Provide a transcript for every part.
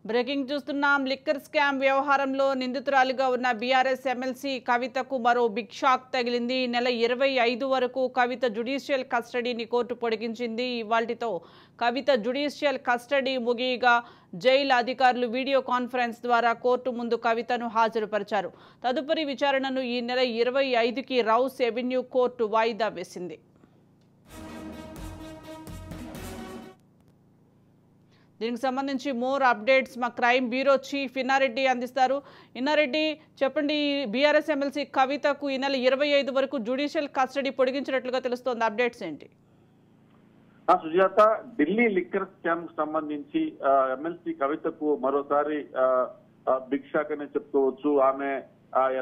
Breaking చూస్తున్నాం. Liquor scam వ్యవహారంలో నిందితురాలిగా ఉన్న బీఆర్ఎస్ ఎమ్మెల్సీ కవితకు మరో బిగ్ షాక్ తగిలింది. ఈ నెల 25 వరకు కవిత జ్యుడిషియల్ కస్టడీని కోర్టు పొడిగించింది. ఇవాల్టితో కవిత జ్యుడిషియల్ కస్టడీ ముగియగా జైలు అధికారులు వీడియో కాన్ఫరెన్స్ ద్వారా కోర్టు ముందు కవితను హాజరుపరిచారు. తదుపరి విచారణను ఈ నెల 25కి రౌస్ ఎవెన్యూ కోర్టు వాయిదా వేసింది. దీనికి సంబంధించి మోర్ అప్డేట్స్ మా క్రైమ్ బ్యూరో చీఫ్ ఇన్నారెడ్డి అందిస్తారు. ఇన్నారెడ్డి, చెప్పండి, బీఆర్ఎస్ ఎమ్మెల్సీ కవితకు ఈ నెల 25 వరకు జ్యుడిషియల్ కస్టడీ పొడిగించినట్లుగా తెలుస్తోంది. అప్డేట్స్ ఏంటి? సుజాత, ఢిల్లీ లిక్కర్ స్కామ్ కు సంబంధించి ఎమ్మెల్సీ కవితకు మరోసారి బిగ్ షాక్ అనే చెప్పుకోవచ్చు. ఆమె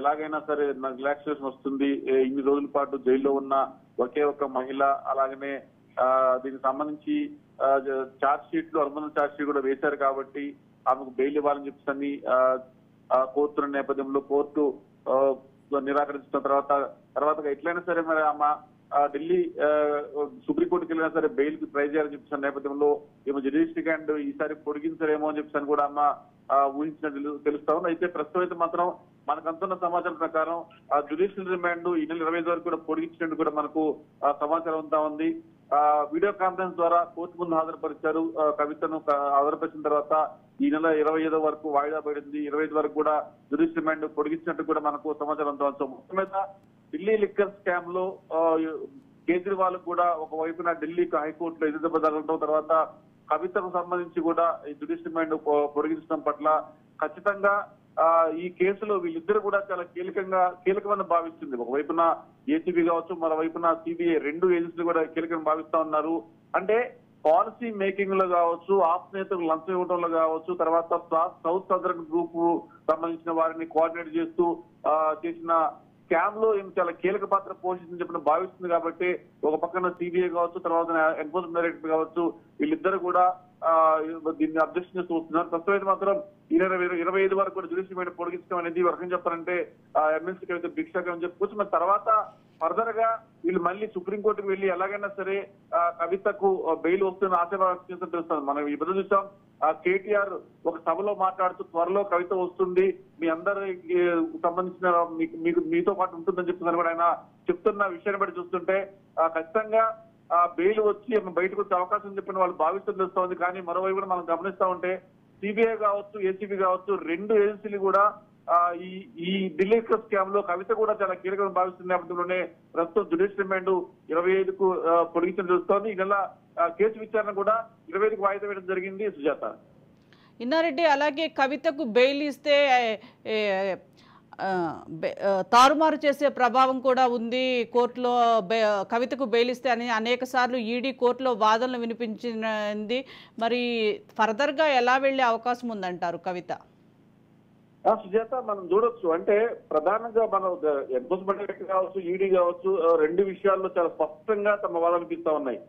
ఎలాగైనా సరే నాకు రిలాక్సేషన్ వస్తుంది, ఇన్ని రోజుల పాటు జైల్లో ఉన్న ఒకే ఒక మహిళ, అలాగనే దీనికి సంబంధించి ఛార్జ్ షీట్లు అనుబంధ ఛార్జ్ షీట్ కూడా వేశారు కాబట్టి ఆమెకు బెయిల్ ఇవ్వాలని చెప్పని కోర్టు నేపథ్యంలో కోర్టు నిరాకరించిన తర్వాత ఎట్లయినా సరే మరి ఆమె ఢిల్లీ సుప్రీంకోర్టుకి వెళ్ళినా సరే బెయిల్ కి ట్రై చేయాలని చెప్పిన నేపథ్యంలో ఏమో జ్యుడిషియల్ హ్యాండ్ ఈసారి పొడిగించరేమో అని చెప్పని కూడా అమ్మ ఊహించినట్టు తెలుస్తా ఉంది. అయితే ప్రస్తుతం అయితే మాత్రం మనకు అందుతున్న సమాచారం ప్రకారం ఆ జ్యుడిషియల్ రిమాండ్ ఈ నెల 25 వరకు కూడా పొడిగించినట్టు కూడా మనకు సమాచారం అంతా ఉంది. వీడియో కాన్ఫరెన్స్ ద్వారా కోర్టు ముందు హాజరుపరిచారు. కవితను హాజరుపరిచిన తర్వాత ఈ నెల 25 వరకు వాయిదా పడింది. 25 వరకు కూడా జ్యుడిషియల్ రిమాండ్ పొడిగించినట్టు కూడా మనకు సమాచారం అంతా ఉంది. మొత్తం మీద ఢిల్లీ లిక్కర్ స్కామ్ లో కేజ్రీవాల్ కూడా ఒకవైపున ఢిల్లీ హైకోర్టులో ఎదురు జరగడం తర్వాత కవితకు సంబంధించి కూడా ఈ జ్యుడిషియల్ రిమాండ్ పొడిగించడం పట్ల ఖచ్చితంగా ఈ కేసులో వీళ్ళిద్దరు కూడా చాలా కీలకమని భావిస్తుంది. ఒకవైపున ఏసీబీ కావచ్చు, మరోవైపున సిబిఐ, రెండు ఏజెన్సీలు కూడా కీలకమని భావిస్తా ఉన్నారు. అంటే పాలసీ మేకింగ్ లో కావచ్చు, ఆప్ నేతలకు లంచం ఇవ్వడంలో కావచ్చు, తర్వాత సౌత్ సదరన్ గ్రూప్ సంబంధించిన వారిని కోఆర్డినేట్ చేస్తూ చేసిన స్కామ్ లో ఏం చాలా కీలక పాత్ర పోషించని చెప్పిన భావిస్తుంది. కాబట్టి ఒక పక్కన సిబిఐ కావచ్చు, తర్వాత ఎన్ఫోర్స్మెంట్ డైరెక్టర్ కావచ్చు, వీళ్ళిద్దరు కూడా దీన్ని అబ్జెక్షన్ చేస్తూ వస్తున్నారు. ప్రస్తుతం మాత్రం ఈ నెల 25 వరకు కూడా జ్యుడిషియల్ రిమాండ్ పొడిగించడం అనేది వర్గం చెప్పాలంటే ఎమ్మెల్సీ కవిత బిగ్ షాక్ అని చెప్పుకోవచ్చు. మరి తర్వాత ఫర్దర్ గా వీళ్ళు మళ్ళీ సుప్రీంకోర్టుకు వెళ్లి ఎలాగైనా సరే కవితకు బెయిల్ వస్తున్న ఆశాభావం తెలుస్తుంది. మనం ఈ బదులు చూసాం, కేటీఆర్ ఒక సభలో మాట్లాడుతూ త్వరలో కవిత వస్తుంది, మీ అందరికి సంబంధించిన మీతో పాటు ఉంటుందని చెప్తున్నారు కూడా ఆయన చెప్తున్న విషయాన్ని బట్టి చూస్తుంటే ఖచ్చితంగా బెయిల్ వచ్చి బయటకు వచ్చే అవకాశం చెప్పిన వాళ్ళు భావిస్తూ తెలుస్తోంది. కానీ మరోవైపు మనం గమనిస్తా ఉంటే సిబిఐ కావచ్చు, ఏసీబీ కావచ్చు, రెండు ఏజెన్సీలు కూడా ఈ ఢిల్లీ స్కామ్ లో కవిత కూడా చాలా కీలకంగా భావిస్తున్న నేపథ్యంలోనే ప్రస్తుతం జ్యుడిషియల్ రిమాండ్ 25కు పొడిగించడం జరుగుతోంది. ఈ నెల కేసు విచారణ కూడా 25కు వాయిదా వేయడం జరిగింది. సుజాత, ఇన్నారెడ్డి, అలాగే కవితకు బెయిల్ ఇస్తే తారుమారు చేసే ప్రభావం కూడా ఉంది. కోర్టులో కవితకు బెయిల్ ఇస్తే అని అనేక సార్లు ఈడీ కోర్టులో వాదనలు వినిపించింది. మరి ఫర్దర్ గా ఎలా వెళ్లే అవకాశం ఉందంటారు కవిత? సుజాత, మనం చూడొచ్చు, అంటే ప్రధానంగా మనం ఎన్ఫోర్స్మెంట్ డైరెక్టర్ కావచ్చు, ఈడీ కావచ్చు, రెండు విషయాల్లో చాలా స్పష్టంగా తమ వాదనలు ఇస్తా ఉన్నాయి.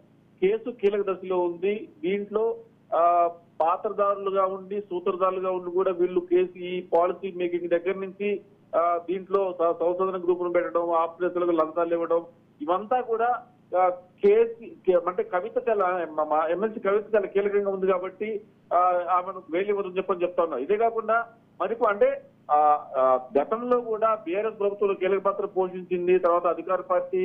కేసు కీలక దశలో ఉంది. దీంట్లో పాత్రదారులుగా ఉండి సూత్రధారులుగా ఉండి కూడా వీళ్ళు కేసు ఈ పాలసీ మేకింగ్ దగ్గర నుంచి దీంట్లో సౌసదన గ్రూపును పెట్టడం, ఆపరేతలకు లంచాలు ఇవ్వడం, ఇవంతా కూడా కేసు అంటే కవిత చాలా ఎమ్మెల్సీ కవిత చాలా కీలకంగా ఉంది కాబట్టి ఆమెను బెయిల్ ఇవ్వదని చెప్తా ఉన్నారు. ఇదే కాకుండా అంటే గతంలో కూడా బీఆర్ఎస్ ప్రభుత్వంలో కీలక పాత్ర పోషించింది. తర్వాత అధికార పార్టీ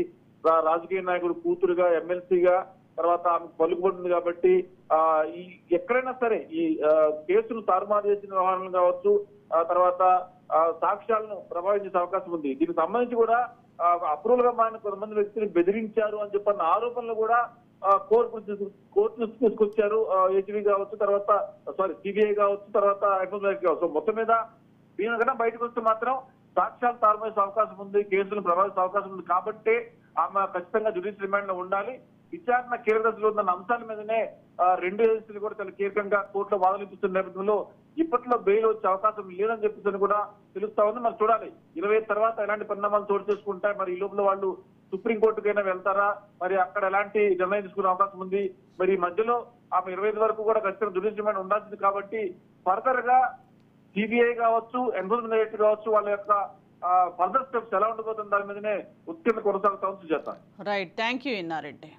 రాజకీయ నాయకుడు కూతురుగా ఎమ్మెల్సీగా తర్వాత ఆమె పలుకుబడింది కాబట్టి ఈ ఎక్కడైనా సరే ఈ కేసును తారుమారు చేసిన వ్యవహారాలు కావచ్చు, తర్వాత సాక్ష్యాలను ప్రభావించే అవకాశం ఉంది. దీనికి సంబంధించి కూడా అప్రూవల్ గా మారిన కొంతమంది వ్యక్తులు బెదిరించారు అని చెప్పిన ఆరోపణలు కూడా కోర్టు తీసుకొచ్చారు. ఏసీబీ కావచ్చు, తర్వాత సిబిఐ కావచ్చు, తర్వాత ఎన్ఫోర్స్మెంట్ కావచ్చు. మొత్తం మీద దీనికన్నా బయటకు వస్తే మాత్రం సాక్ష్యాలు తారుమారే అవకాశం ఉంది, కేసులు ప్రభావించే అవకాశం ఉంది. కాబట్టి ఆమె ఖచ్చితంగా జ్యుడిషియల్ రిమాండ్ లో ఉండాలి. విచారణ కీలక దశలో ఉన్న అంశాల మీదనే రెండు ఏజెన్సీలు కూడా చాలా కీలకంగా కోర్టులో వాదనలు ఇస్తున్న నేపథ్యంలో ఇప్పట్లో బెయిల్ వచ్చే అవకాశం లేదని చెప్పేసి కూడా తెలుస్తా ఉంది. మరి చూడాలి 25 తర్వాత ఎలాంటి పరిణామాలు చోటు చేసుకుంటాయి. మరి ఈ లోపల వాళ్ళు సుప్రీంకోర్టుకైనా వెళ్తారా, మరి అక్కడ ఎలాంటి నిర్ణయం తీసుకునే అవకాశం ఉంది. మరి ఈ మధ్యలో ఆమె 25 వరకు కూడా ఖచ్చితంగా జ్యుడిషియల్ రిమాండ్ ఉండాల్సింది. కాబట్టి ఫర్దర్ గా సిబిఐ కావచ్చు, ఎన్ఫోర్స్మెంట్ డైరెక్టర్ కావచ్చు, వాళ్ళ యొక్క ఫర్దర్ స్టెప్స్ ఎలా ఉండబోతుంది దాని మీదనే ఉత్కంఠ కొనసాగుతా ఉంది. Right, thank you Inna Reddy.